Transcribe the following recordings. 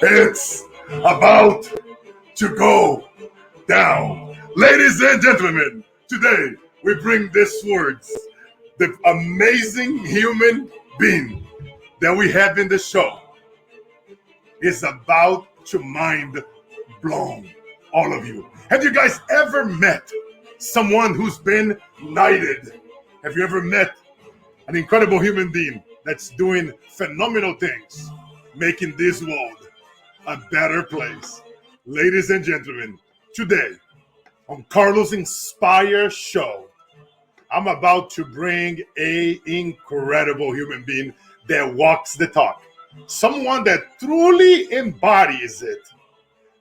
It's about to go down. Ladies and gentlemen, today we bring this words. The amazing human being that we have in the show is about to mind blown all of you. Have you guys ever met someone who's been knighted? Have you ever met an incredible human being that's doing phenomenal things, making this world a better place? Ladies and gentlemen, today on Carlos Inspire Show, I'm about to bring a incredible human being that walks the talk. Someone that truly embodies it.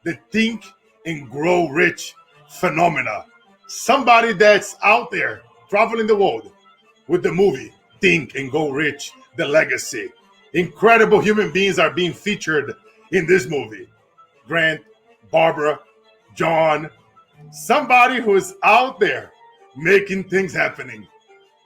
The think and grow rich phenomena. Somebody that's out there traveling the world with the movie Think and Go Rich, The Legacy. Incredible human beings are being featured in this movie. Grant, Barbara, John, somebody who is out there making things happening,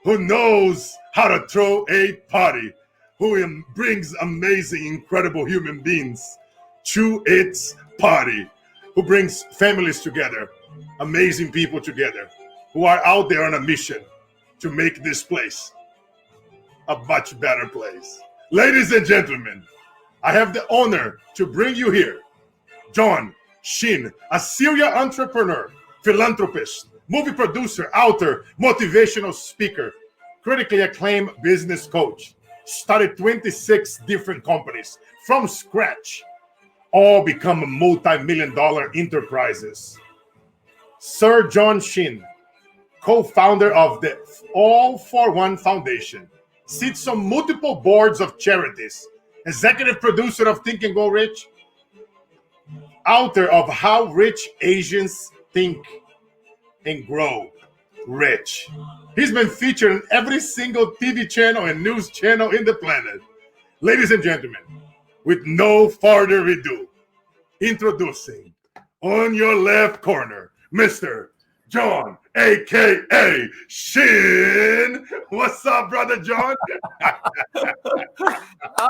who knows how to throw a party, who brings amazing, incredible human beings to its party, who brings families together, amazing people together, who are out there on a mission to make this place a much better place. Ladies and gentlemen, I have the honor to bring you here John Shin, a serial entrepreneur, philanthropist, movie producer, author, motivational speaker, critically acclaimed business coach. Started 26 different companies from scratch, all become multi-million-dollar enterprises. Sir John Shin, co-founder of the All for One Foundation, sits on multiple boards of charities, executive producer of Think and Go Rich, author of How Rich Asians Think and Grow Rich. He's been featured in every single TV channel and news channel in the planet. Ladies and gentlemen, with no further ado, introducing on your left corner, Mr. John, a.k.a. Shin. What's up, brother John?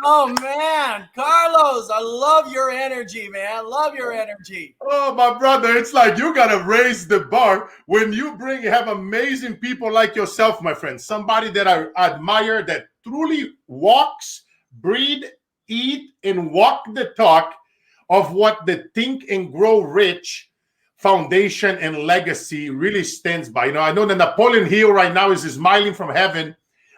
Oh, man. Carlos, I love your energy, man. Love your energy. Oh, my brother, it's like you got to raise the bar when you have amazing people like yourself, my friend. Somebody that I admire, that truly walks, breathe, eat, and walk the talk of what the Think and Grow Rich Foundation and legacy really stands by. You know, I know that Napoleon Hill right now is smiling from heaven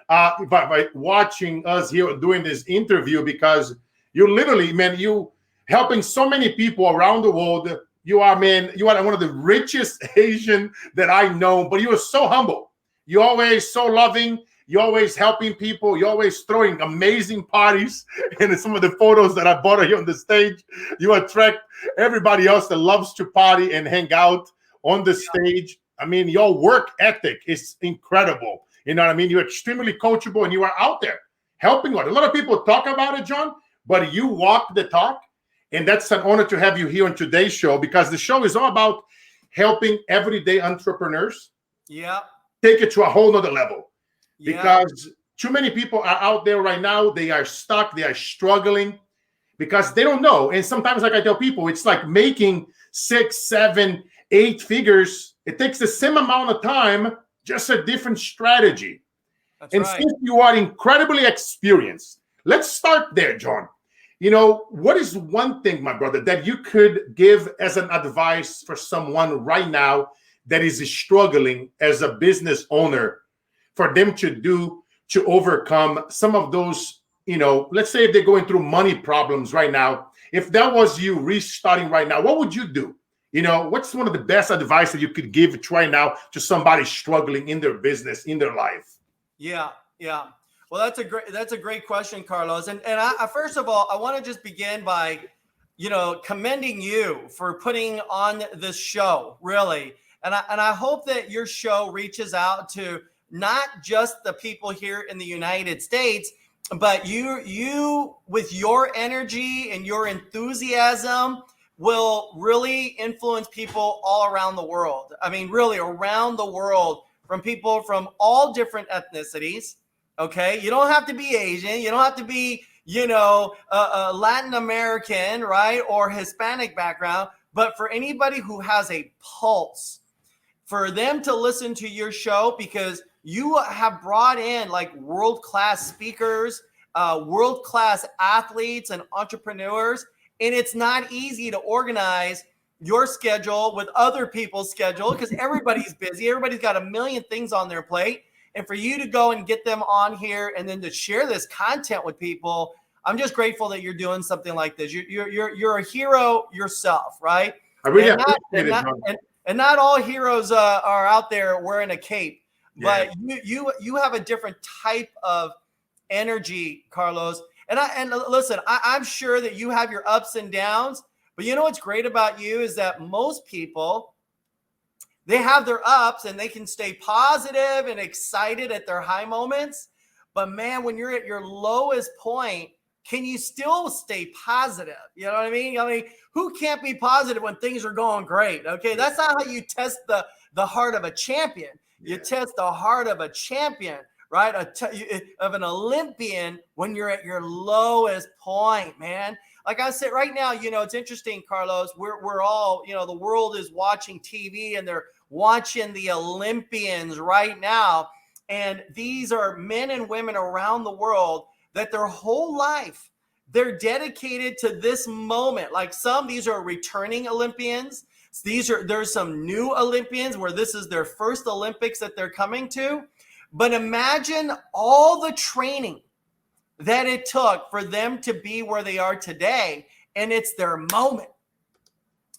by watching us here doing this interview, because you literally, man, you helping so many people around the world. You are, man, you are one of the richest Asian that I know, but you are so humble. You're always so loving. You're always helping people. You're always throwing amazing parties. And some of the photos that I bought here on the stage, you attract everybody else that loves to party and hang out on the stage. I mean, your work ethic is incredible. You know what I mean? You're extremely coachable and you are out there helping out. A lot of people talk about it, John, but you walk the talk. And that's an honor to have you here on today's show, because the show is all about helping everyday entrepreneurs take it to a whole nother level. Because too many people are out there right now. They are stuck. They are struggling because they don't know. And sometimes, like I tell people, it's like making 6, 7, 8 figures. It takes the same amount of time, just a different strategy. That's and right. Since you are incredibly experienced, let's start there, John. You know, what is one thing, my brother, that you could give as an advice for someone right now that is struggling as a business owner, for them to do to overcome some of those, you know, let's say if they're going through money problems right now, if that was you restarting right now, what would you do? You know, what's one of the best advice that you could give right now to somebody struggling in their business, in their life? Yeah. Well, that's a great question, Carlos. And I first of all, I want to just begin by, you know, commending you for putting on this show, really. And I hope that your show reaches out to not just the people here in the United States, but you with your energy and your enthusiasm will really influence people all around the world. I mean, really around the world, from people from all different ethnicities. Okay. You don't have to be Asian. You don't have to be Latin American, right, or Hispanic background, but for anybody who has a pulse, for them to listen to your show, because you have brought in like world-class speakers, world-class athletes and entrepreneurs, and it's not easy to organize your schedule with other people's schedule because everybody's busy. Everybody's got a million things on their plate. And for you to go and get them on here and then to share this content with people, I'm just grateful that you're doing something like this. You're a hero yourself, right? I really appreciate it, John. And not all heroes are out there wearing a cape, but you have a different type of energy, Carlos. And listen, I'm sure that you have your ups and downs, but you know what's great about you is that most people, they have their ups and they can stay positive and excited at their high moments. But man, when you're at your lowest point, can you still stay positive? You know what I mean? Who can't be positive when things are going great? Okay, that's not how you test the heart of a champion. You test the heart of a champion, right? Of an Olympian when you're at your lowest point, man. Like I said, right now, it's interesting, Carlos. We're all, the world is watching TV and they're watching the Olympians right now. And these are men and women around the world that their whole life, they're dedicated to this moment. Like these are returning Olympians. There's some new Olympians where this is their first Olympics that they're coming to. But imagine all the training that it took for them to be where they are today, and it's their moment.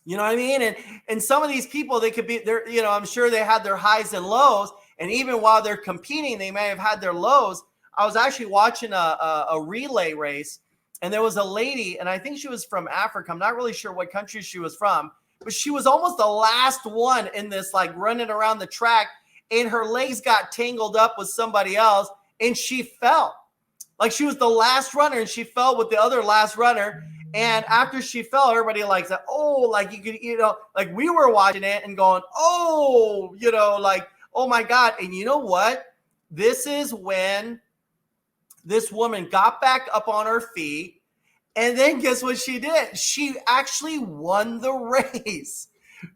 You know what I mean? And some of these people, they could be there, I'm sure they had their highs and lows, and even while they're competing, they may have had their lows. I was actually watching a relay race, and there was a lady, and I think she was from Africa. I'm not really sure what country she was from, but she was almost the last one in this, like running around the track, and her legs got tangled up with somebody else, and she fell. Like she was the last runner and she fell with the other last runner. And after she fell, everybody like said, oh, like you could, like we were watching it and going, oh, like, oh my God. And you know what? This is when this woman got back up on her feet. And then guess what she did? She actually won the race,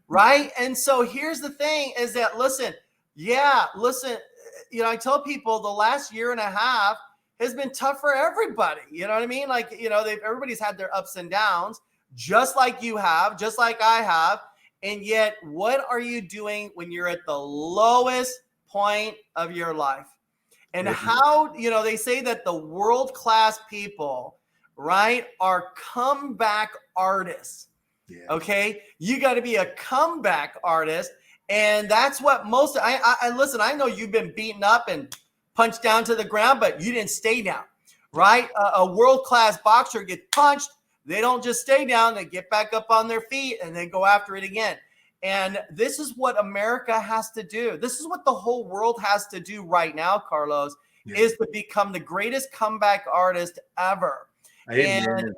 right? And so here's the thing is that, listen, I tell people the last year and a half has been tough for everybody. You know what I mean? Like, everybody's had their ups and downs, just like you have, just like I have. And yet, what are you doing when you're at the lowest point of your life? And how, they say that the world-class people, right, are comeback artists. Yeah. Okay. You got to be a comeback artist. And that's what I listen, I know you've been beaten up and punched down to the ground, but you didn't stay down, right? A world-class boxer gets punched. They don't just stay down. They get back up on their feet and they go after it again. And this is what America has to do. This is what the whole world has to do right now, Carlos, is to become the greatest comeback artist ever. And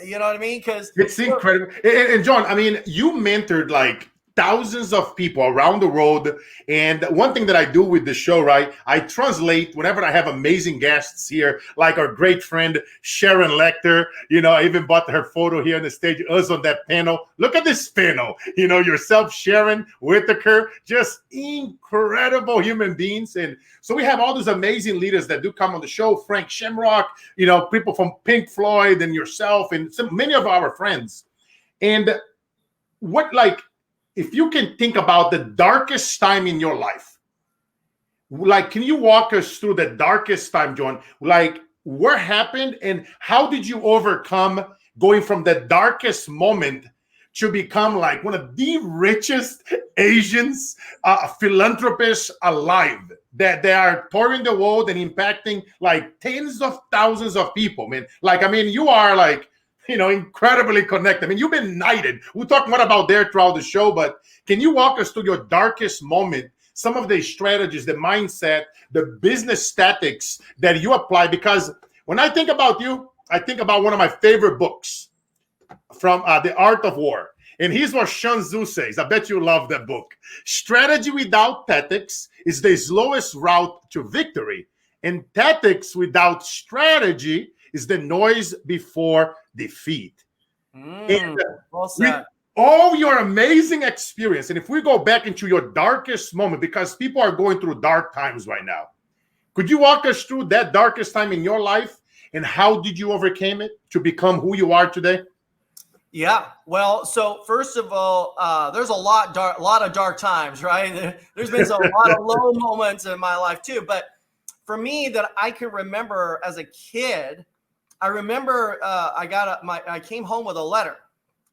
you know what I mean? Because it's incredible. And John, I mean, you mentored like thousands of people around the world. And one thing that I do with the show, right, I translate whenever I have amazing guests here, like our great friend, Sharon Letcher. I even bought her photo here on the stage, us on that panel. Look at this panel. Yourself, Sharon, Whitaker, just incredible human beings. And so we have all these amazing leaders that do come on the show, Frank Shamrock, people from Pink Floyd and yourself and many of our friends. And if you can think about the darkest time in your life, like, can you walk us through the darkest time, John? Like, what happened and how did you overcome going from the darkest moment to become like one of the richest Asians, philanthropists alive, that they are touring the world and impacting like tens of thousands of people, man. Like, I mean, you are like, incredibly connected. I mean, you've been knighted. We'll talk more about there throughout the show, but can you walk us through your darkest moment, some of the strategies, the mindset, the business tactics that you apply? Because when I think about you, I think about one of my favorite books from The Art of War. And here's what Sun Tzu says. I bet you love that book. Strategy without tactics is the slowest route to victory. And tactics without strategy is the noise before defeat. And Well with said. all your amazing experience, and if we go back into your darkest moment, because people are going through dark times right now, could you walk us through that darkest time in your life and how did you overcome it to become who you are today? Yeah. Well, so first of all, there's a lot of dark times, right? There's been a lot of low moments in my life too. But for me, that I can remember as a kid, I remember I came home with a letter,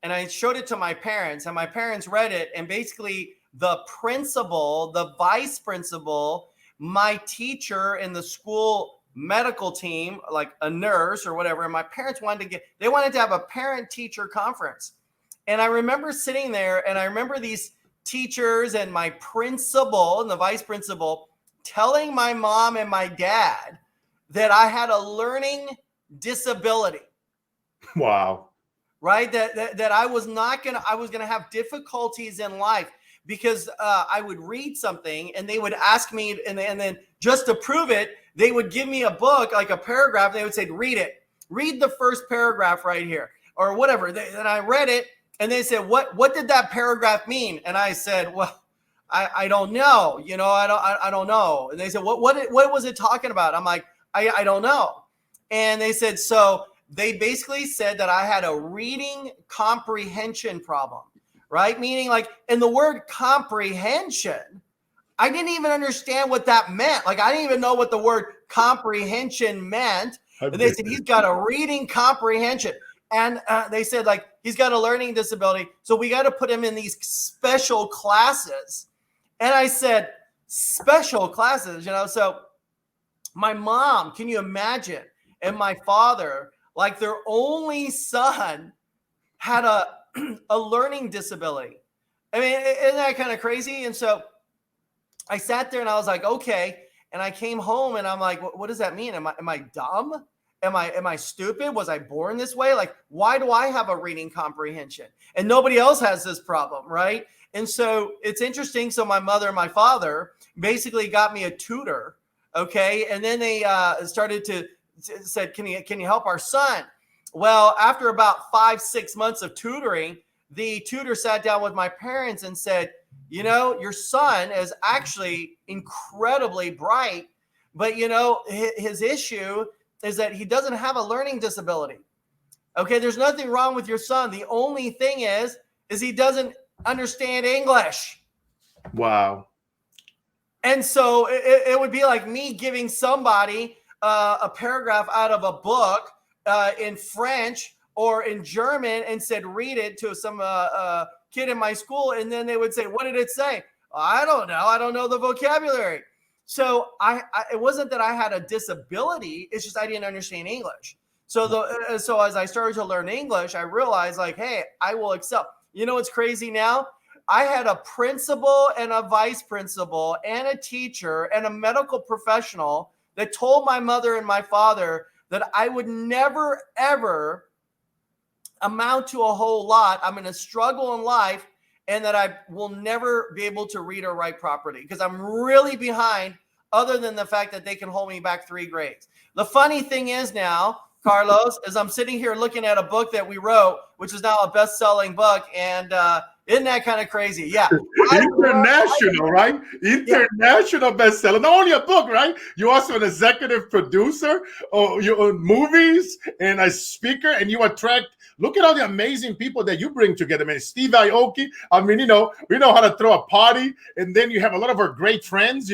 and I showed it to my parents, and my parents read it, and basically the principal, the vice principal, my teacher in the school medical team, like a nurse or whatever, and my parents wanted to have a parent teacher conference. And I remember sitting there, and I remember these teachers and my principal and the vice principal telling my mom and my dad that I had a learning disability. Wow. Right? That I was gonna have difficulties in life because I would read something and they would ask me, and then just to prove it, they would give me a book, like a paragraph. They would say, read it. Read the first paragraph right here or whatever. And I read it, and they said, what did that paragraph mean? And I said, well, I don't know. I don't know. And they said, what was it talking about? I'm like, I don't know. And they said, so they basically said that I had a reading comprehension problem, right? Meaning, like, in the word comprehension, I didn't even understand what that meant. Like, I didn't even know what the word comprehension meant. And they said, he's got a reading comprehension. And they said, like, he's got a learning disability, so we got to put him in these special classes. And I said, special classes, so my mom, can you imagine, and my father, like, their only son had a learning disability. I mean, isn't that kind of crazy? And so I sat there and I was like, okay. And I came home and I'm like, what does that mean? Am I dumb? Am I stupid? Was I born this way? Like, why do I have a reading comprehension and nobody else has this problem, right? And so it's interesting. So my mother and my father basically got me a tutor, okay? And then they started to said, can you help our son? Well, after about 5-6 months of tutoring, the tutor sat down with my parents and said, your son is actually incredibly bright, but his issue is that he doesn't have a learning disability. Okay, there's nothing wrong with your son. The only thing is he doesn't understand English. Wow. And so it would be like me giving somebody a paragraph out of a book in French or in German and said, read it to some kid in my school. And then they would say, what did it say? I don't know. I don't know the vocabulary. So it wasn't that I had a disability. It's just I didn't understand English. So so as I started to learn English, I realized, like, hey, I will excel. What's crazy now? I had a principal and a vice principal and a teacher and a medical professional that told my mother and my father that I would never, ever amount to a whole lot. I'm going to struggle in life, and that I will never be able to read or write properly because I'm really behind, other than the fact that they can hold me back 3 grades. The funny thing is now, Carlos, is I'm sitting here looking at a book that we wrote, which is now a best-selling book, and isn't that kind of crazy? Yeah. International, right? International bestseller. Not only a book, right? You're also an executive producer, you own movies, and a speaker, and you attract. Look at all the amazing people that you bring together, man. Steve Aoki. I mean, we know how to throw a party, and then you have a lot of our great friends,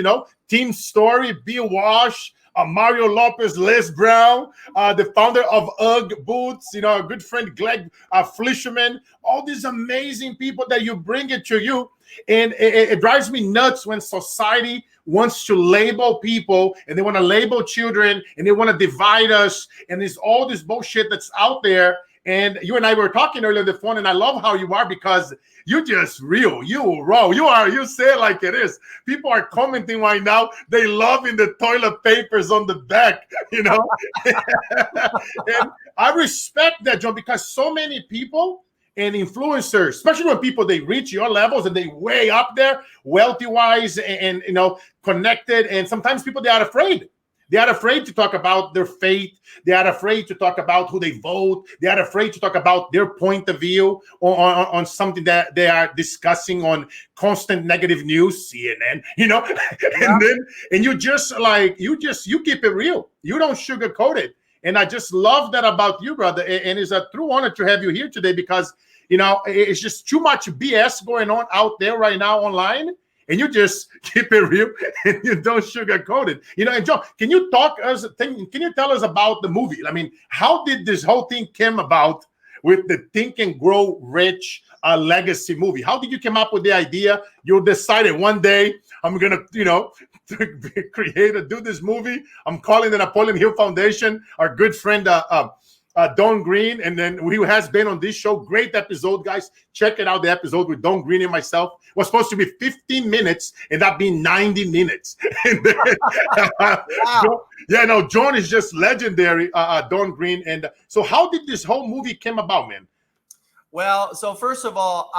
Team Story, Bill Walsh, Mario Lopez, Les Brown, the founder of UGG Boots, our good friend Greg Fleischman, all these amazing people that you bring it to you. And it drives me nuts when society wants to label people, and they want to label children, and they want to divide us. And there's all this bullshit that's out there. And you and I were talking earlier on the phone, and I love how you are because you're just real. You raw. You say it like it is. People are commenting right now. They love in the toilet papers on the back, And I respect that, John, because so many people and influencers, especially when people, they reach your levels and they way up there, wealthy-wise and connected. And sometimes people, they are afraid. They are afraid to talk about their faith. They are afraid to talk about who they vote. They are afraid to talk about their point of view on something that they are discussing on constant negative news, CNN, and you just you keep it real. You don't sugarcoat it. And I just love that about you, brother. And it's a true honor to have you here today because, it's just too much BS going on out there right now online. And you just keep it real and you don't sugarcoat it. And John, can you tell us about the movie? I mean, how did this whole thing came about with the Think and Grow Rich legacy movie? How did you come up with the idea? You decided one day, I'm going to do this movie. I'm calling the Napoleon Hill Foundation. Our good friend, Don Green, and then who has been on this show. Great episode, guys. Check it out. The episode with Don Green and myself was supposed to be 15 minutes, and that being 90 minutes. And then, wow. John is just legendary, Don Green. And so how did this whole movie came about, man? Well, so first of all,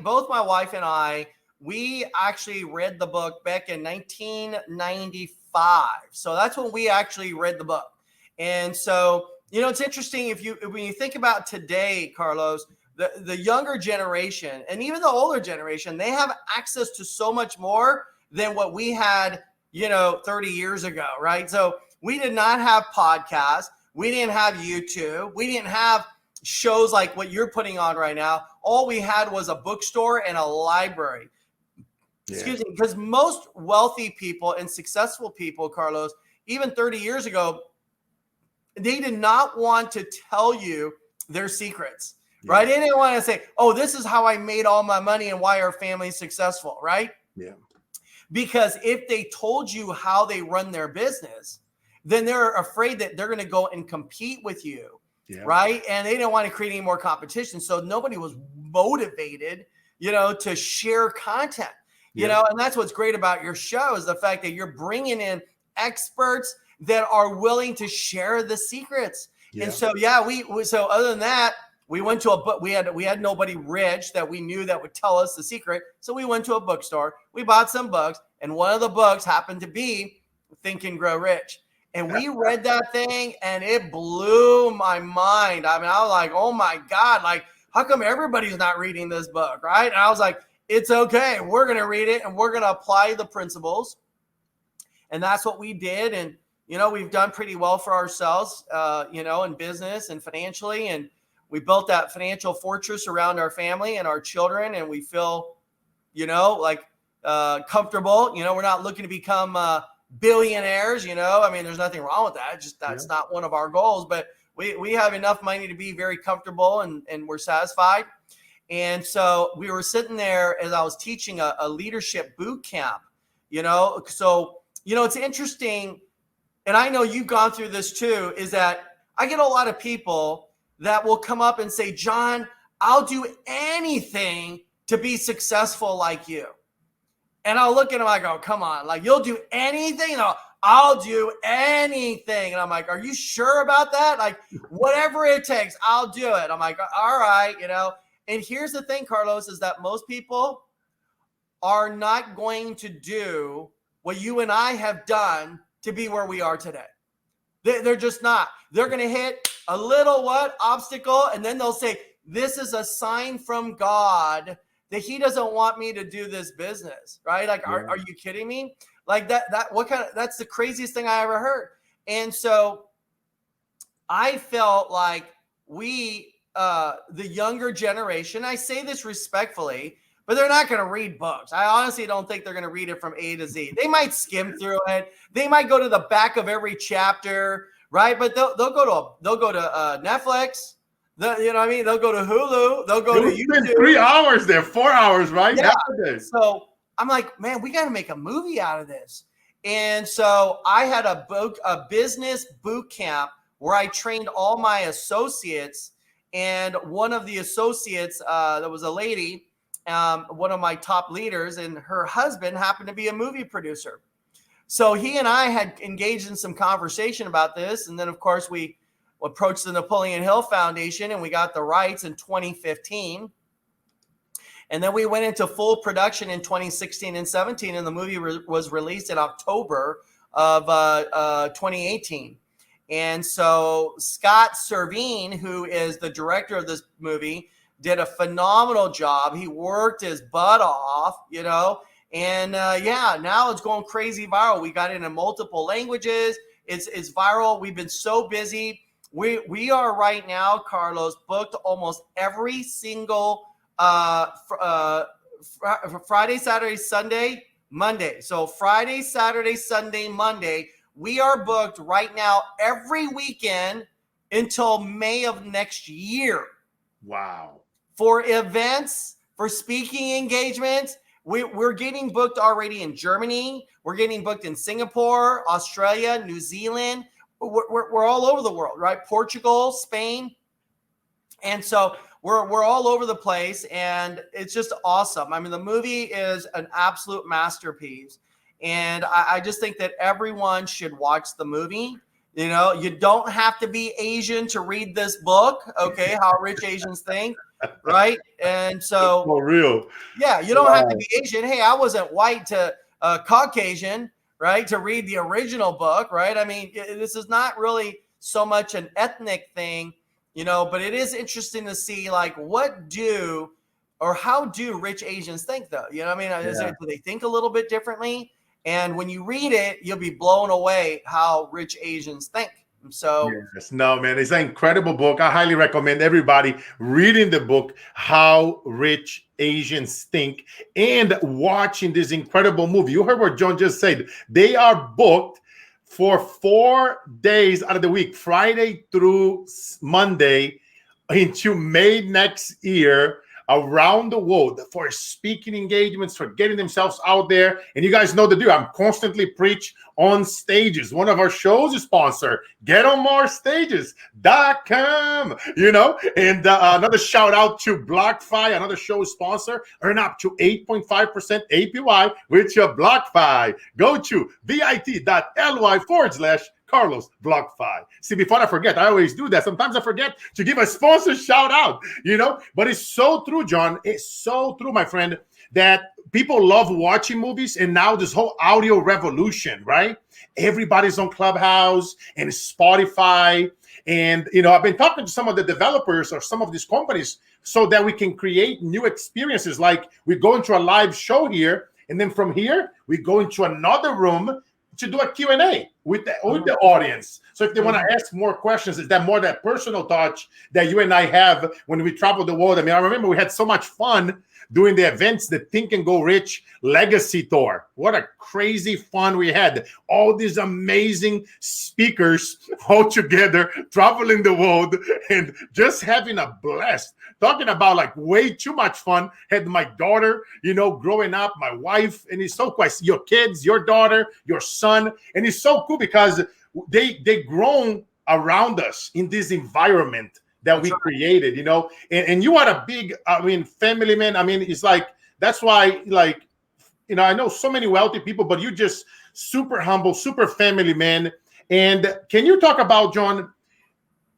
both my wife and I, we actually read the book back in 1995. So that's when we actually read the book. And so, it's interesting when you think about today, Carlos, the younger generation and even the older generation, they have access to so much more than what we had, 30 years ago, right? So we did not have podcasts. We didn't have YouTube. We didn't have shows like what you're putting on right now. All we had was a bookstore and a library. Yeah. Excuse me, because most wealthy people and successful people, Carlos, even 30 years ago, they did not want to tell you their secrets, right? They didn't want to say, oh, this is how I made all my money and why our family's successful, right? Yeah. Because if they told you how they run their business, then they're afraid that they're going to go and compete with you, right? And they didn't want to create any more competition. So nobody was motivated, to share content, and that's what's great about your show is the fact that you're bringing in experts that are willing to share the secrets. Yeah. And so, so other than that, we went to a book. We had nobody rich that we knew that would tell us the secret. So we went to a bookstore, we bought some books, and one of the books happened to be Think and Grow Rich. And we read that thing and it blew my mind. I mean, I was like, oh my God, like, how come everybody's not reading this book, right? And I was like, it's okay. We're going to read it and we're going to apply the principles. And that's what we did. And, we've done pretty well for ourselves, in business and financially. And we built that financial fortress around our family and our children. And we feel, comfortable. We're not looking to become billionaires, there's nothing wrong with that. Just that's not one of our goals. But we have enough money to be very comfortable and we're satisfied. And so we were sitting there as I was teaching a leadership boot camp, So, it's interesting. And I know you've gone through this too, is that I get a lot of people that will come up and say, John, I'll do anything to be successful like you. And I'll look at them, I go, come on, like you'll do anything? I'll do anything. And I'm like, are you sure about that? Like whatever it takes, I'll do it. I'm like, all right, And here's the thing, Carlos, is that most people are not going to do what you and I have done to be where we are today. They're just not. They're going to hit a little obstacle, and then they'll say, this is a sign from God that he doesn't want me to do this business, right? Like, are you kidding me? Like that's the craziest thing I ever heard. And so I felt like we, the younger generation, I say this respectfully, but they're not going to read books. I honestly don't think they're going to read it from A to Z. They might skim through it. They might go to the back of every chapter, right? But they'll go to Netflix. They'll go to Hulu. They'll go to YouTube. 3 hours there, 4 hours, right? Yeah. So I'm like, man, we got to make a movie out of this. And so I had a business boot camp where I trained all my associates. And one of the associates, that was a lady, one of my top leaders, and her husband happened to be a movie producer. So he and I had engaged in some conversation about this. And then, of course, we approached the Napoleon Hill Foundation and we got the rights in 2015. And then we went into full production in 2016 and 17. And the movie was released in October of 2018. And so Scott Servine, who is the director of this movie, did a phenomenal job. He worked his butt off, you know, and yeah, now it's going crazy viral. We got it in multiple languages. It's viral. We've been so busy. We are right now, Carlos, booked almost every single Friday, Saturday, Sunday, Monday. So Friday, Saturday, Sunday, Monday. We are booked right now every weekend until May of next year. Wow. For events, for speaking engagements, we're getting booked already in Germany. We're getting booked in Singapore, Australia, New Zealand. We're all over the world, right? Portugal, Spain. And so we're all over the place, and it's just awesome. I mean, the movie is an absolute masterpiece. And I just think that everyone should watch the movie. You know, you don't have to be Asian to read this book, okay? How Rich Asians Think, right? And so, for real, yeah, you don't have to be Asian. Hey, I wasn't white to Caucasian, right, to read the original book, right? I mean, this is not really so much an ethnic thing, you know, but it is interesting to see, like, how do rich Asians think, though? You know what I mean? Do they think a little bit differently? And when you read it, you'll be blown away how rich Asians think. So, yes. No, man, it's an incredible book. I highly recommend everybody reading the book, How Rich Asians Think, and watching this incredible movie. You heard what John just said. They are booked for 4 days out of the week, Friday through Monday, into May next year, around the world, for speaking engagements, for getting themselves out there. And you guys know the deal. I'm constantly preach on stages. One of our shows is sponsored, GetOnMoreStages.com, you know. And another shout out to BlockFi, another show sponsor. Earn up to 8.5% APY with your BlockFi. Go to bit.ly/Carlos BlockFi. See, before I forget, I always do that. Sometimes I forget to give a sponsor shout out, you know, but it's so true, John. It's so true, my friend, that people love watching movies. And now this whole audio revolution, right? Everybody's on Clubhouse and Spotify. And, you know, I've been talking to some of the developers of some of these companies so that we can create new experiences. Like we go into a live show here, and then from here, we go into another room to do a Q&A with the audience. So if they want to ask more questions, is that more that personal touch that you and I have when we travel the world? I mean, I remember we had so much fun doing the events, the Think and Go Rich Legacy Tour. What a crazy fun we had. All these amazing speakers all together, traveling the world and just having a blast. Talking about like way too much fun. Had my daughter, you know, growing up, my wife, and it's so cool. Your kids, your daughter, your son. And it's so cool because they grown around us in this environment that we created, you know. And you are a big, I mean, family man. I mean, it's like, that's why, like, you know, I know so many wealthy people, but you just super humble, super family man. And can you talk about, John,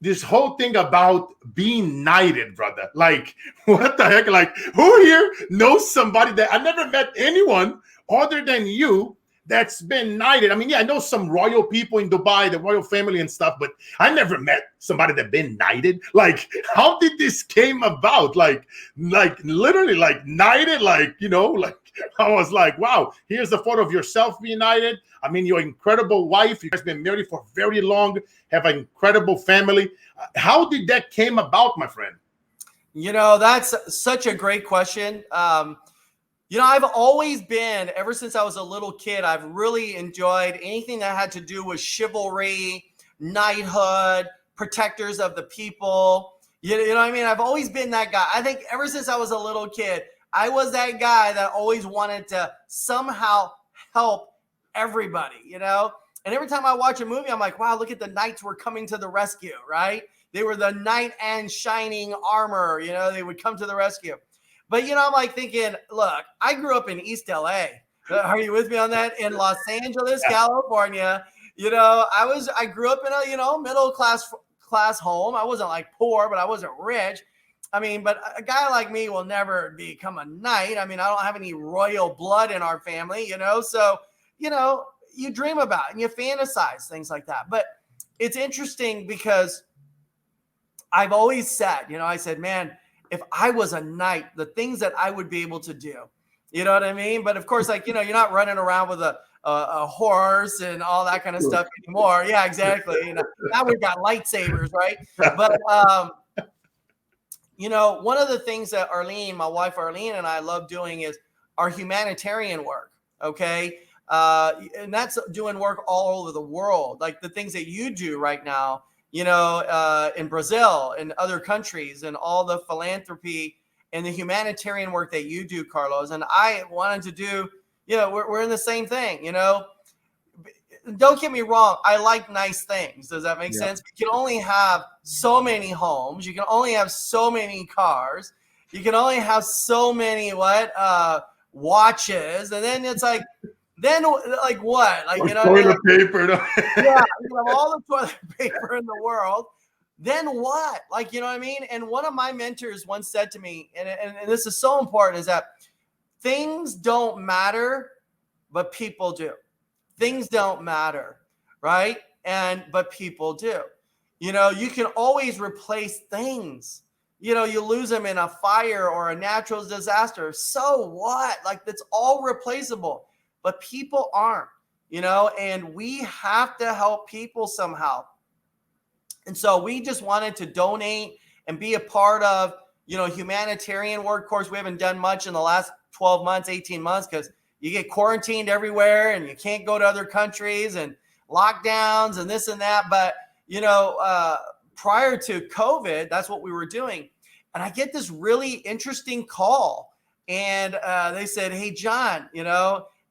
this whole thing about being knighted, brother? Like, what the heck? Like, who here knows somebody that I never met anyone other than you that's been knighted? I mean, yeah, I know some royal people in Dubai, the royal family and stuff, but I never met somebody that been knighted. Like, how did this came about? Like literally, like knighted, like, you know, like I was like, wow, here's the photo of yourself being knighted. I mean, your incredible wife, you guys been married for very long, have an incredible family. How did that came about, my friend? You know, that's such a great question. You know, I've always been, ever since I was a little kid, I've really enjoyed anything that had to do with chivalry, knighthood, protectors of the people. You know what I mean? I've always been that guy. I think ever since I was a little kid, I was that guy that always wanted to somehow help everybody, you know? And every time I watch a movie, I'm like, wow, look at the knights were coming to the rescue, right? They were the knight and shining armor, you know, they would come to the rescue. But, you know, I'm like thinking, look, I grew up in East LA. Are you with me on that? In Los Angeles, California, you know, I grew up in a, you know, middle class home. I wasn't like poor, but I wasn't rich. I mean, but a guy like me will never become a knight. I mean, I don't have any royal blood in our family, you know? So, you know, you dream about and you fantasize things like that. But it's interesting because I've always said, I said, man, if I was a knight, the things that I would be able to do, you know what I mean? But of course, like, you're not running around with a horse and all that kind of stuff anymore. Yeah, exactly. Now we've got lightsabers, right? But, one of the things that my wife Arlene, and I love doing is our humanitarian work. Okay. And that's doing work all over the world. Like the things that you do right now, in Brazil and other countries, and all the philanthropy and the humanitarian work that you do, Carlos. And I wanted to do, we're in the same thing, Don't get me wrong. I like nice things. Does that make sense? You can only have so many homes. You can only have so many cars. You can only have so many watches. And then it's like, what? Like, toilet paper. Yeah, you have all the toilet paper in the world. Then what? Like, you know what I mean? And one of my mentors once said to me, and this is so important, is that things don't matter, but people do. Things don't matter, right? But people do. You can always replace things. You lose them in a fire or a natural disaster. So what? Like, that's all replaceable. But people aren't, and we have to help people somehow. And so we just wanted to donate and be a part of, humanitarian work. Of course, we haven't done much in the last 12 months, 18 months, because you get quarantined everywhere and you can't go to other countries and lockdowns and this and that. But, prior to COVID, that's what we were doing. And I get this really interesting call, and they said, "Hey, John,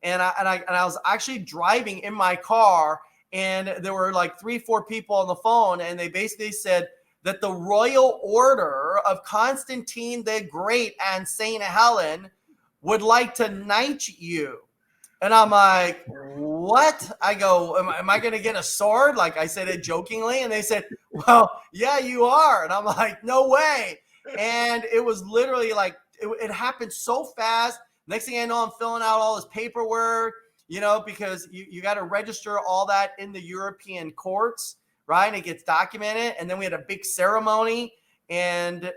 and I was actually driving in my car, and there were like 3-4 people on the phone, and they basically said that the royal order of Constantine the Great and Saint Helen would like to knight you." And I'm like, what? I go, am I going to get a sword? Like I said it jokingly. And they said, well, yeah, you are. And I'm like, no way. And it was literally like, it happened so fast. Next thing I know, I'm filling out all this paperwork, because you got to register all that in the European courts, right? And it gets documented. And then we had a big ceremony, and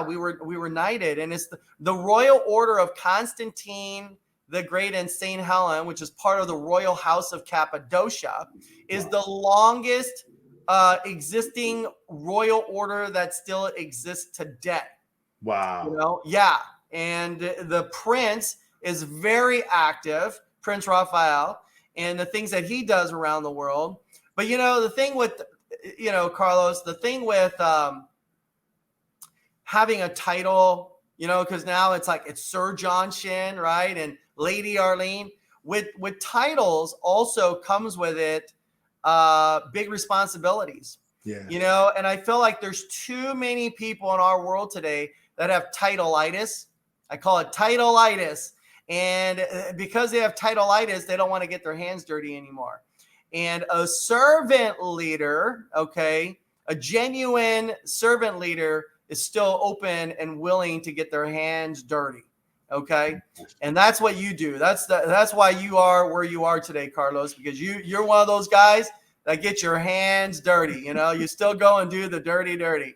we were knighted. And it's the Royal Order of Constantine the Great and Saint Helen, which is part of the Royal House of Cappadocia, is the longest existing royal order that still exists today. Wow. Yeah. And the prince is very active, Prince Raphael, and the things that he does around the world. But, the thing with, Carlos, the thing with having a title, because now it's like it's Sir John Shin, right? And Lady Arlene. With titles also comes with it big responsibilities. Yeah. And I feel like there's too many people in our world today that have titleitis. I call it titleitis. And because they have titleitis, they don't want to get their hands dirty anymore. And a servant leader, a genuine servant leader is still open and willing to get their hands dirty. And that's what you do. That's why you are where you are today, Carlos, because you're one of those guys that get your hands dirty. You still go and do the dirty.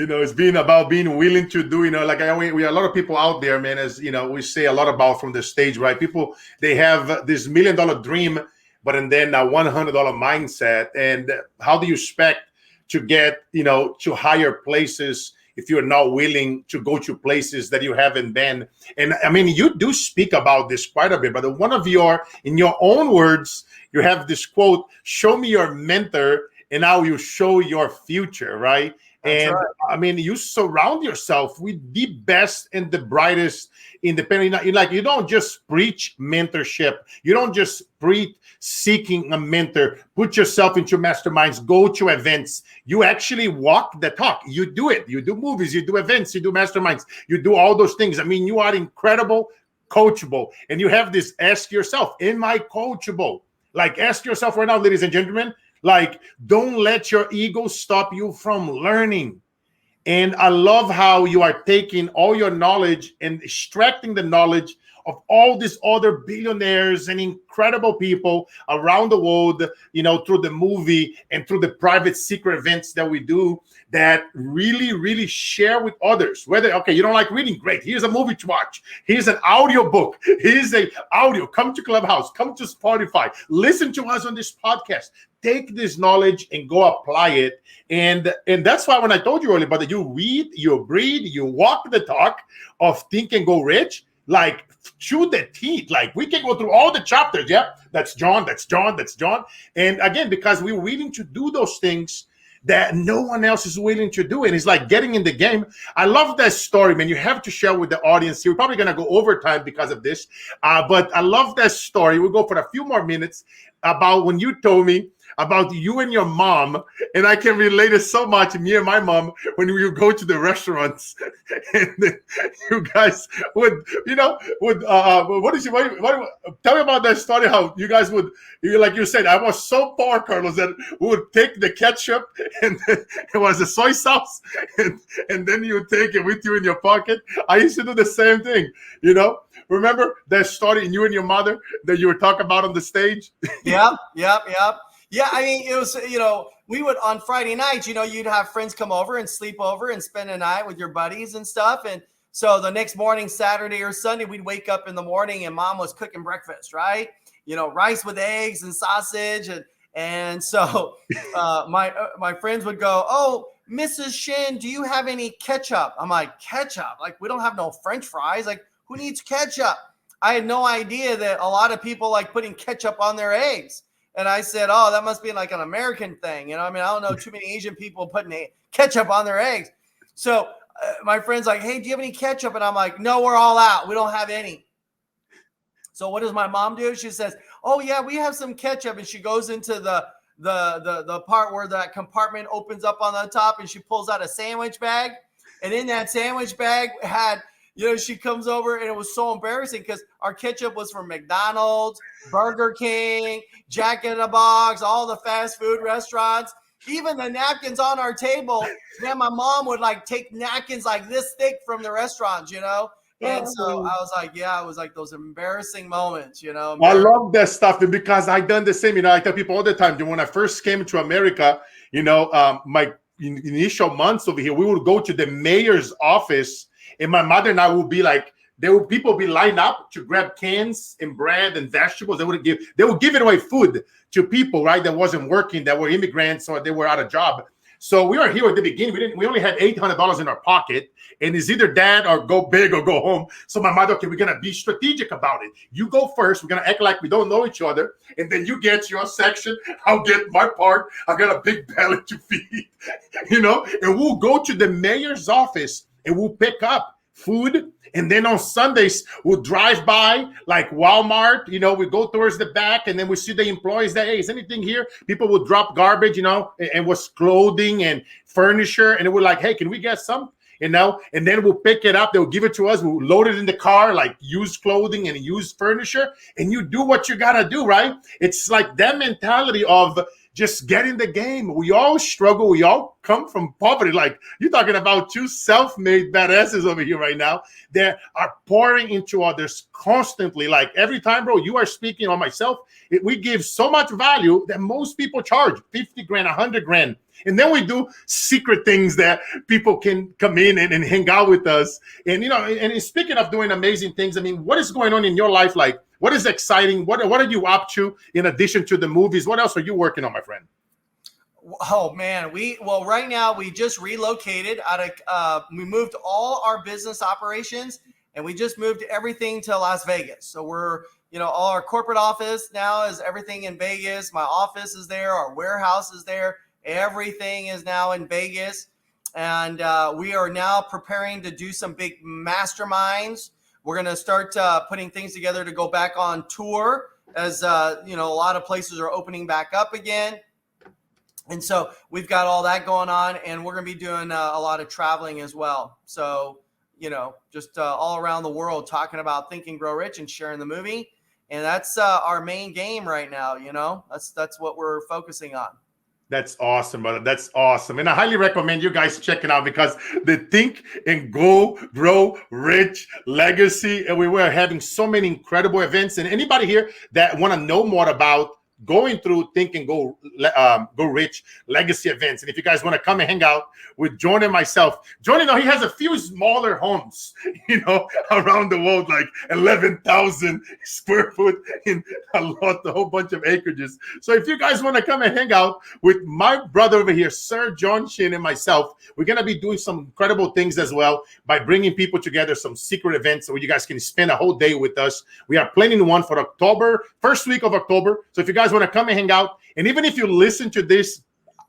It's being about being willing to do, we a lot of people out there, man, as we say a lot about from the stage, right? People, they have this $1 million dream, but and then a $100 mindset. And how do you expect to get, to higher places if you're not willing to go to places that you haven't been? And I mean, you do speak about this quite a bit, but in your own words, you have this quote, "Show me your mentor and I will show your future," right? That's right. I mean, you surround yourself with the best and the brightest independent. You don't just preach mentorship. You don't just preach seeking a mentor. Put yourself into masterminds. Go to events. You actually walk the talk. You do it. You do movies. You do events. You do masterminds. You do all those things. I mean, you are incredible, coachable. And you have this, ask yourself, am I coachable? Like, ask yourself right now, ladies and gentlemen, like, don't let your ego stop you from learning. And I love how you are taking all your knowledge and extracting the knowledge of all these other billionaires and incredible people around the world, through the movie and through the private secret events that we do, that really, really share with others. Whether, okay, you don't like reading, great. Here's a movie to watch. Here's an audio book. Here's a audio. Come to Clubhouse. Come to Spotify. Listen to us on this podcast. Take this knowledge and go apply it. And that's why when I told you earlier, but you read, you breathe, you walk the talk of Think and Go Rich, like chew the teeth. Like we can go through all the chapters. Yeah, that's John, that's John, that's John. And again, because we're willing to do those things that no one else is willing to do. And it's like getting in the game. I love that story, man. You have to share with the audience here. We're probably going to go overtime because of this. But I love that story. We'll go for a few more minutes about when you told me about you and your mom, and I can relate it so much. Me and my mom, when we would go to the restaurants, and you guys would, tell me about that story? How you guys would, like you said, I was so poor, Carlos, that we would take the ketchup and it was the soy sauce, and then you would take it with you in your pocket. I used to do the same thing. Remember that story in you and your mother that you were talking about on the stage? Yep. Yeah, I mean, it was, we would, on Friday nights, you'd have friends come over and sleep over and spend a night with your buddies and stuff. And so the next morning, Saturday or Sunday, we'd wake up in the morning and mom was cooking breakfast, right? Rice with eggs and sausage. And so my friends would go, "Oh, Mrs. Shin, do you have any ketchup?" I'm like, "Ketchup? Like, we don't have no French fries. Like, who needs ketchup?" I had no idea that a lot of people like putting ketchup on their eggs. And I said, "Oh, that must be like an American thing." I don't know too many Asian people putting ketchup on their eggs. So my friend's like, "Hey, do you have any ketchup?" And I'm like, "No, we're all out. We don't have any." So what does my mom do? She says, "Oh yeah, we have some ketchup." And she goes into the part where that compartment opens up on the top, and she pulls out a sandwich bag. And in that sandwich bag had, she comes over, and it was so embarrassing because our ketchup was from McDonald's, Burger King, Jack in the Box, all the fast food restaurants, even the napkins on our table. Man, my mom would like take napkins like this thick from the restaurants, And so I was like, yeah, it was like those embarrassing moments, I love that stuff because I done the same. I tell people all the time, when I first came to America, my initial months over here, we would go to the mayor's office. And my mother and I would be like, people would be lined up to grab cans and bread and vegetables. They would give it away food to people, right, that wasn't working, that were immigrants or they were out of job. So we were here at the beginning. We only had $800 in our pocket, and it's either that or go big or go home. So my mother, okay, we're gonna be strategic about it. You go first. We're gonna act like we don't know each other, and then you get your section. I'll get my part. I got a big belly to feed, And we'll go to the mayor's office and we'll pick up food. And then on Sundays, we'll drive by like Walmart, we go towards the back, and then we see the employees that, hey, is anything here? People would drop garbage, and was clothing and furniture. And we're like, hey, can we get some? And then we'll pick it up. They'll give it to us. We'll load it in the car, like used clothing and used furniture. And you do what you got to do, right? It's like that mentality of just get in the game. We all struggle. We all come from poverty. Like you're talking about two self-made badasses over here right now that are pouring into others constantly. Like every time, bro, you are speaking on myself. We give so much value that most people charge 50 grand, 100 grand. And then we do secret things that people can come in and hang out with us. And, and speaking of doing amazing things, what is going on in your life? Like, what is exciting? What are you up to in addition to the movies? What else are you working on, my friend? Oh man, right now we just relocated we moved all our business operations, and we just moved everything to Las Vegas. So we're, all our corporate office now is everything in Vegas. My office is there. Our warehouse is there. Everything is now in Vegas. And we are now preparing to do some big masterminds. We're going to start putting things together to go back on tour as, a lot of places are opening back up again. And so we've got all that going on, and we're going to be doing a lot of traveling as well. So, just all around the world talking about Think and Grow Rich and sharing the movie. And that's our main game right now. That's what we're focusing on. That's awesome, brother. That's awesome. And I highly recommend you guys checking out because the Think and Grow Rich Legacy. And we were having so many incredible events. And anybody here that want to know more about going through Think and Go Rich Legacy events. And if you guys want to come and hang out with John and myself, John, he has a few smaller homes, around the world, like 11,000 square foot in a whole bunch of acreages. So if you guys want to come and hang out with my brother over here, Sir John Shin, and myself, we're going to be doing some incredible things as well by bringing people together, some secret events where you guys can spend a whole day with us. We are planning one for October, first week of October. So if you guys want to come and hang out, and even if you listen to this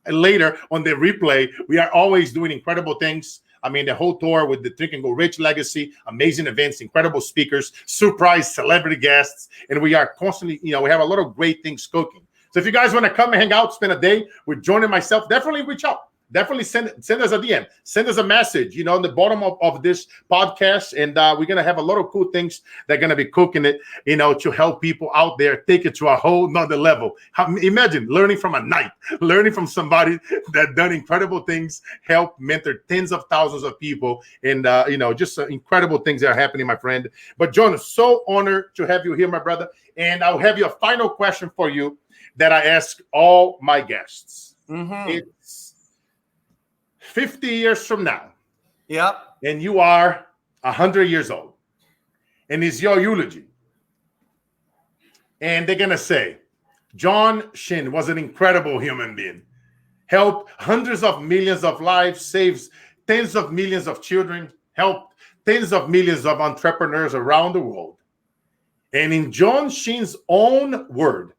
later on the replay, we are always doing incredible things. I mean, the whole tour with the Think and Go Rich Legacy, amazing events, incredible speakers, surprise celebrity guests, and we are constantly, we have a lot of great things cooking. So if you guys want to come and hang out, spend a day with John and myself, definitely reach out. Definitely send us a DM, send us a message, on the bottom of this podcast. And we're going to have a lot of cool things that are going to be cooking it, to help people out there take it to a whole nother level. Imagine learning from a knight, learning from somebody that done incredible things, help mentor tens of thousands of people. And, just incredible things that are happening, my friend. But John, so honored to have you here, my brother. And I'll have you a final question for you that I ask all my guests. Mm-hmm. It's 50 years from now, yep, and you are 100 years old, and it's your eulogy, and they're gonna say, John Shin was an incredible human being, helped hundreds of millions of lives, saves tens of millions of children, helped tens of millions of entrepreneurs around the world. And in John Shin's own word,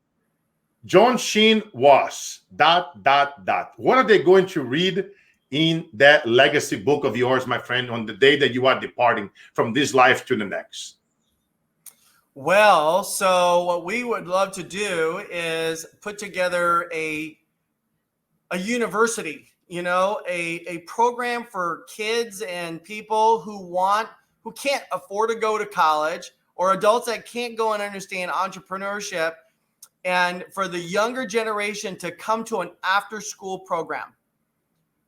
John Shin was ... What are they going to read in that legacy book of yours, my friend, on the day that you are departing from this life to the next? Well, so what we would love to do is put together a university, a program for kids and people who can't afford to go to college, or adults that can't go and understand entrepreneurship, and for the younger generation to come to an after-school program.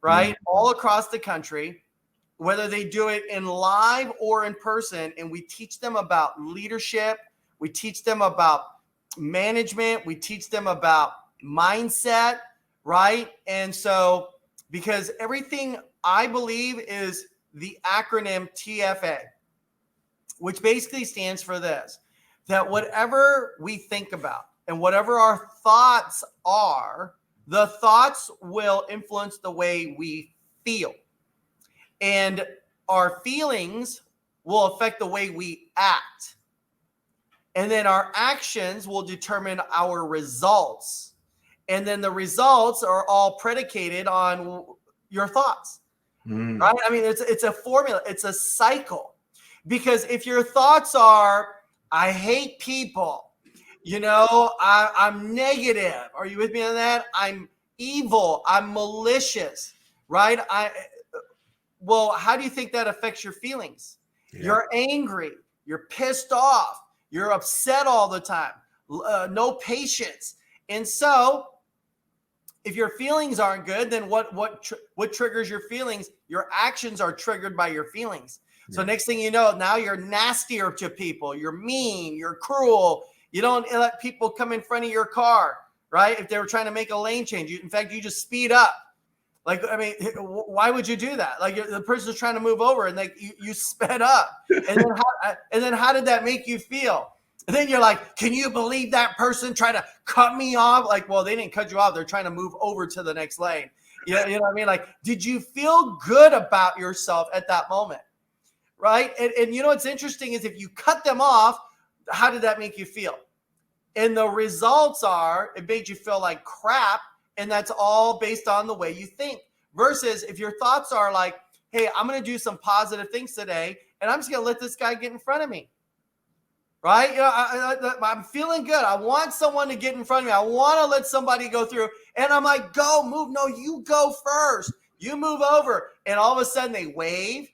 Right? All across the country, whether they do it in live or in person. And we teach them about leadership. We teach them about management. We teach them about mindset, right? And so, because everything I believe is the acronym TFA, which basically stands for this, that whatever we think about and whatever our thoughts are, the thoughts will influence the way we feel. And our feelings will affect the way we act. And then our actions will determine our results. And then the results are all predicated on your thoughts. Right? I mean, it's a formula. It's a cycle. Because if your thoughts are, I hate people, I'm negative. Are you with me on that? I'm evil. I'm malicious, right? Well, how do you think that affects your feelings? Yeah. You're angry. You're pissed off. You're upset all the time. No patience. And so if your feelings aren't good, then what triggers your feelings? Your actions are triggered by your feelings. Yeah. So next thing you know, now you're nastier to people. You're mean. You're cruel. You don't let people come in front of your car, right? If they were trying to make a lane change. In fact, you just speed up. Like, I mean, why would you do that? Like, the person's trying to move over and you sped up. And then how did that make you feel? And then you're like, can you believe that person tried to cut me off? Like, well, they didn't cut you off. They're trying to move over to the next lane. You know what I mean? Like, did you feel good about yourself at that moment? Right? And what's interesting is if you cut them off, how did that make you feel? And the results are, it made you feel like crap. And that's all based on the way you think. Versus if your thoughts are like, hey, I'm going to do some positive things today, and I'm just going to let this guy get in front of me. Right? I'm feeling good. I want someone to get in front of me. I want to let somebody go through. And I'm like, go, move. No, you go first. You move over. And all of a sudden they wave.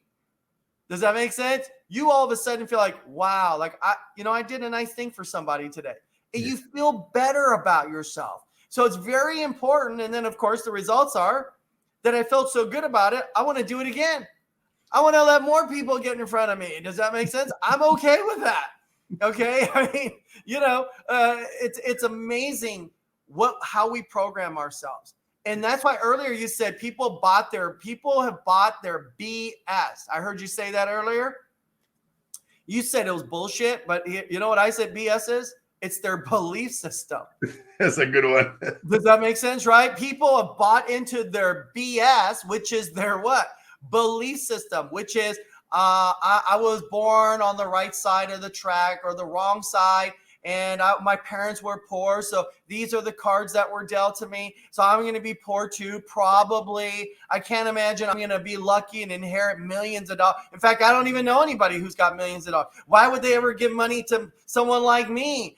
Does that make sense? You all of a sudden feel like, wow, like I did a nice thing for somebody today. And you feel better about yourself So it's very important. And then, of course, the results are that I felt so good about it, I want to do it again. I want to let more people get in front of me. Does that make sense? I'm okay with that. Okay. I mean, it's amazing how we program ourselves. And that's why earlier you said people have bought their BS. I heard you say that earlier. You said it was bullshit, but you know what I said BS is? It's their belief system. That's a good one. Does that make sense, right? People have bought into their BS, which is their what? Belief system, which is I was born on the right side of the track or the wrong side, and my parents were poor, so these are the cards that were dealt to me. So I'm going to be poor too, probably. I can't imagine I'm going to be lucky and inherit millions of dollars. In fact, I don't even know anybody who's got millions of dollars. Why would they ever give money to someone like me?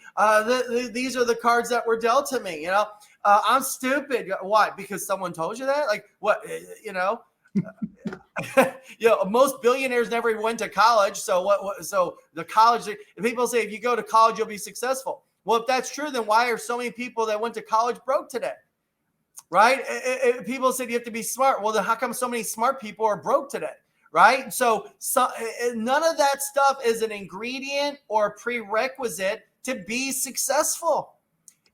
These are the cards that were dealt to me. I'm stupid. Why? Because someone told you that? Like what? Most billionaires never went to college. So so the college, people say if you go to college, you'll be successful. Well, if that's true, then why are so many people that went to college broke today? Right? People said you have to be smart. Well, then how come so many smart people are broke today? Right? So none of that stuff is an ingredient or a prerequisite to be successful.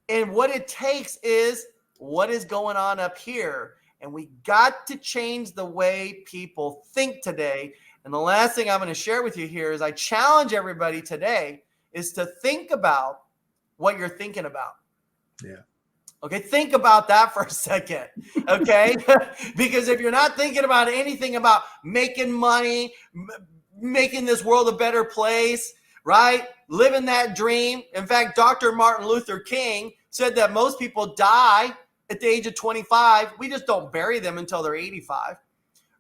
And what it takes is what is going on up here. And we got to change the way people think today. And the last thing I'm going to share with you here is I challenge everybody today is to think about what you're thinking about. Yeah. Okay. Think about that for a second. Okay. Because if you're not thinking about anything about making money, making this world a better place, right? Living that dream. In fact, Dr. Martin Luther King said that most people die at the age of 25. We just don't bury them until they're 85,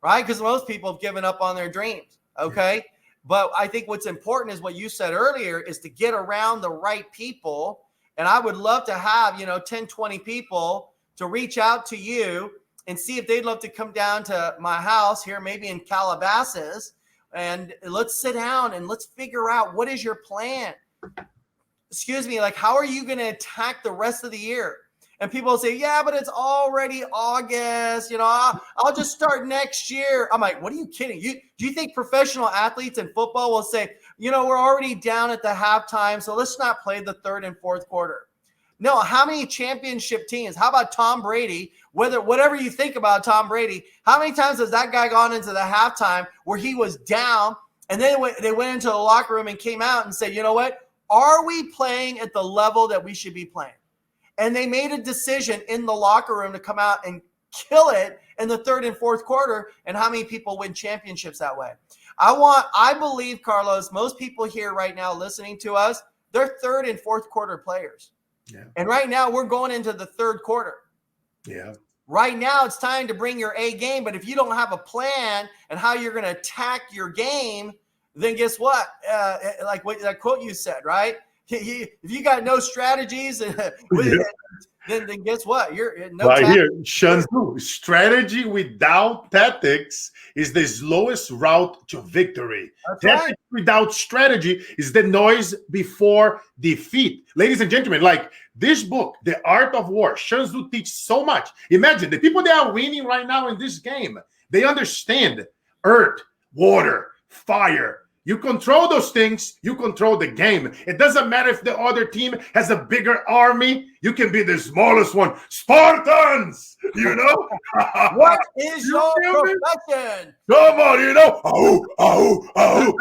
right? Because most people have given up on their dreams, okay? But I think what's important is what you said earlier is to get around the right people. And I would love to have, 10, 20 people to reach out to you and see if they'd love to come down to my house here, maybe in Calabasas, and let's sit down and let's figure out what is your plan. Excuse me, like how are you going to attack the rest of the year? And people say, yeah, but it's already August. I'll just start next year. I'm like, what are you kidding? Do you think professional athletes in football will say, we're already down at the halftime, so let's not play the third and fourth quarter? No, how many championship teams? How about Tom Brady? Whatever you think about Tom Brady, how many times has that guy gone into the halftime where he was down and then they went into the locker room and came out and said, you know what? Are we playing at the level that we should be playing? And they made a decision in the locker room to come out and kill it in the third and fourth quarter. And how many people win championships that way? I believe, Carlos, most people here right now listening to us, they're third and fourth quarter players. Yeah. And right now we're going into the third quarter. Yeah. Right now it's time to bring your A game. But if you don't have a plan and how you're going to attack your game, then guess what? Like what that quote you said, right? If you got no strategies, then guess what? You're no right here, Shanzu. Strategy without tactics is the slowest route to victory. Tactics without strategy is the noise before defeat. Ladies and gentlemen, like this book, The Art of War, Shanzu teaches so much. Imagine the people that are winning right now in this game. They understand earth, water, fire. You control those things, you control the game. It doesn't matter if the other team has a bigger army. You can be the smallest one. Spartans, What is your profession? Come on,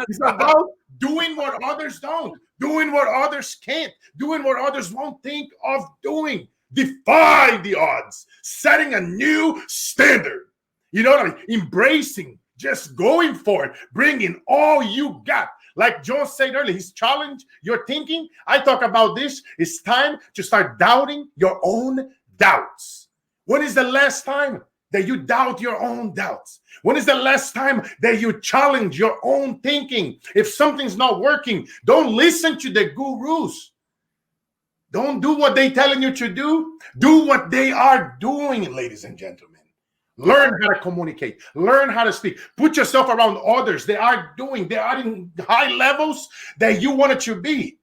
It's about doing what others don't, doing what others can't, doing what others won't think of doing. Defy the odds, setting a new standard. You know what I mean? Embracing. Just going for it, bringing all you got. Like John said earlier, he's challenged your thinking. I talk about this. It's time to start doubting your own doubts. When is the last time that you doubt your own doubts? When is the last time that you challenge your own thinking? If something's not working, don't listen to the gurus. Don't do what they're telling you to do. Do what they are doing, ladies and gentlemen. Learn how to communicate. Learn how to speak. Put yourself around others. They are in high levels that you wanted to be.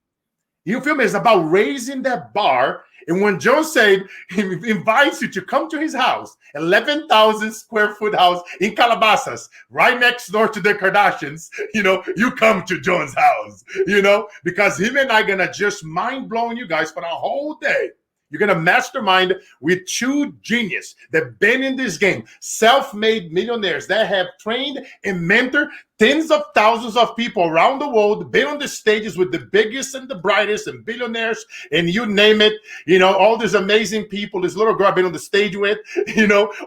You feel me? It's about raising that bar. And when John said he invites you to come to his house, 11,000 square foot house in Calabasas, right next door to the Kardashians, you come to John's house, because him and I gonna just mind blowing you guys for a whole day. You're going to mastermind with two geniuses that been in this game, self-made millionaires that have trained and mentored tens of thousands of people around the world, been on the stages with the biggest and the brightest and billionaires, and you name it, all these amazing people, this little girl I've been on the stage with,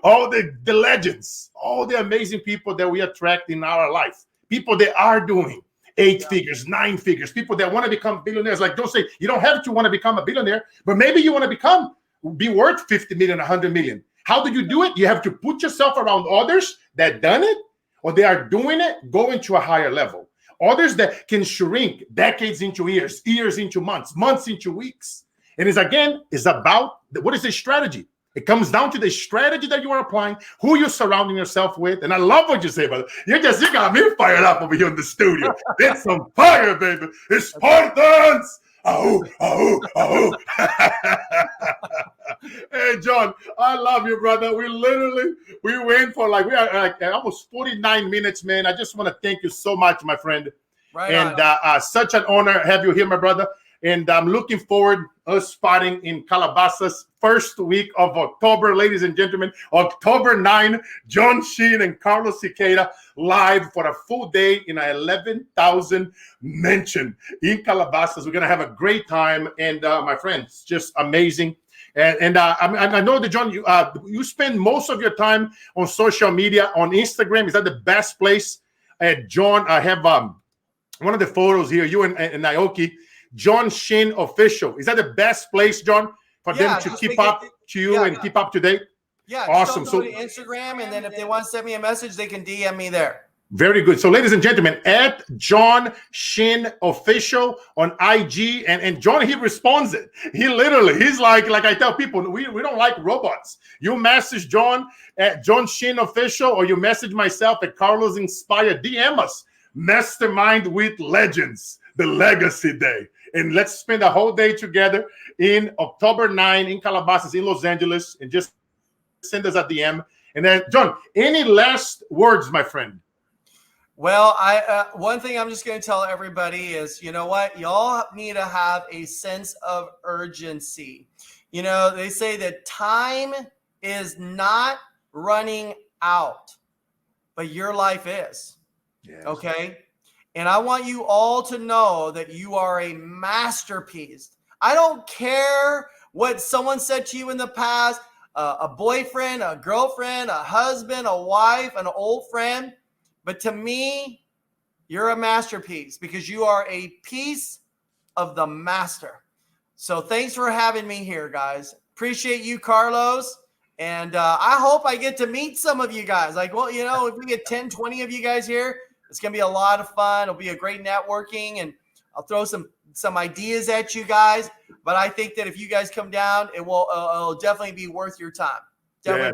all the legends, all the amazing people that we attract in our life, people that are doing 8 figures, 9 figures, people that want to become billionaires. Like, don't say you don't have to want to become a billionaire, but maybe you want to be worth 50 million, 100 million. How do you do it? You have to put yourself around others that done it, or they are doing it, going to a higher level. Others that can shrink decades into years, years into months, months into weeks. And it's about what is the strategy? It comes down to the strategy that you are applying, who you're surrounding yourself with. And I love what you say, brother. You got me fired up over here in the studio. It's some fire, baby. It's Spartans. Oh. Hey, John, I love you, brother. We went for we are almost 49 minutes, man. I just want to thank you so much, my friend. Right. And such an honor to have you here, my brother. And I'm looking forward us spotting in Calabasas first week of October, ladies and gentlemen. October 9, John Shin and Carlos Siqueira live for a full day in an 11,000 mansion in Calabasas. We're going to have a great time. And my friends, just amazing. And I know that, John, you spend most of your time on social media, on Instagram. Is that the best place? John, I have one of the photos here, you and Naoki. John Shin Official. Is that the best place, John, for them to keep up to you and keep up to date? Yeah, awesome. Go to Instagram, and then if they want to send me a message, they can DM me there. Very good. So, ladies and gentlemen, at John Shin Official on IG, and John, he responds it. He's like I tell people, we don't like robots. You message John at John Shin Official, or you message myself at Carlos Inspire. DM us. Mastermind with Legends, the Legacy Day. And let's spend a whole day together in October 9 in Calabasas, in Los Angeles, and just send us a DM. And then, John, any last words, my friend? Well, one thing I'm just going to tell everybody is, you know what? Y'all need to have a sense of urgency. They say that time is not running out, but your life is. Yes. Okay? And I want you all to know that you are a masterpiece. I don't care what someone said to you in the past, a boyfriend, a girlfriend, a husband, a wife, an old friend. But to me, you're a masterpiece because you are a piece of the master. So thanks for having me here, guys. Appreciate you, Carlos. And I hope I get to meet some of you guys. If we get 10, 20 of you guys here, it's going to be a lot of fun. It'll be a great networking, and I'll throw some ideas at you guys. But I think that if you guys come down, it'll definitely be worth your time. Amen,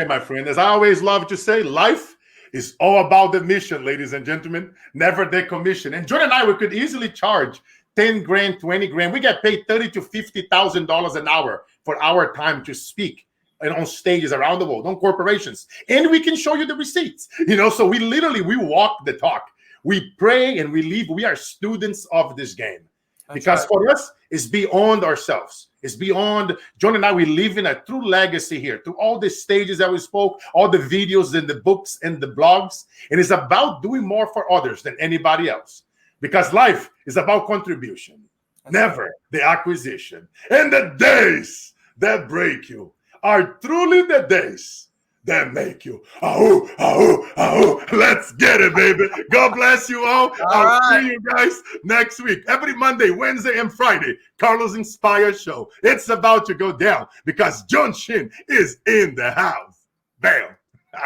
my friend. As I always love to say, life is all about the mission, ladies and gentlemen, never the commission. And Jordan and I, we could easily charge 10 grand, 20 grand. We get paid $30,000 to $50,000 an hour for our time to speak and on stages around the world, on corporations. And we can show you the receipts, so we walk the talk. We pray and we live. We are students of this game. Because for us, it's beyond ourselves. It's beyond, John and I, we live in a true legacy here through all the stages that we spoke, all the videos and the books and the blogs. And it's about doing more for others than anybody else. Because life is about contribution, never the acquisition. And the days that break you are truly the days that make you. Let's get it, baby. God bless you all. I'll see you guys next week. Every Monday, Wednesday, and Friday, Carlos Inspire Show. It's about to go down because John Shin is in the house. Bam.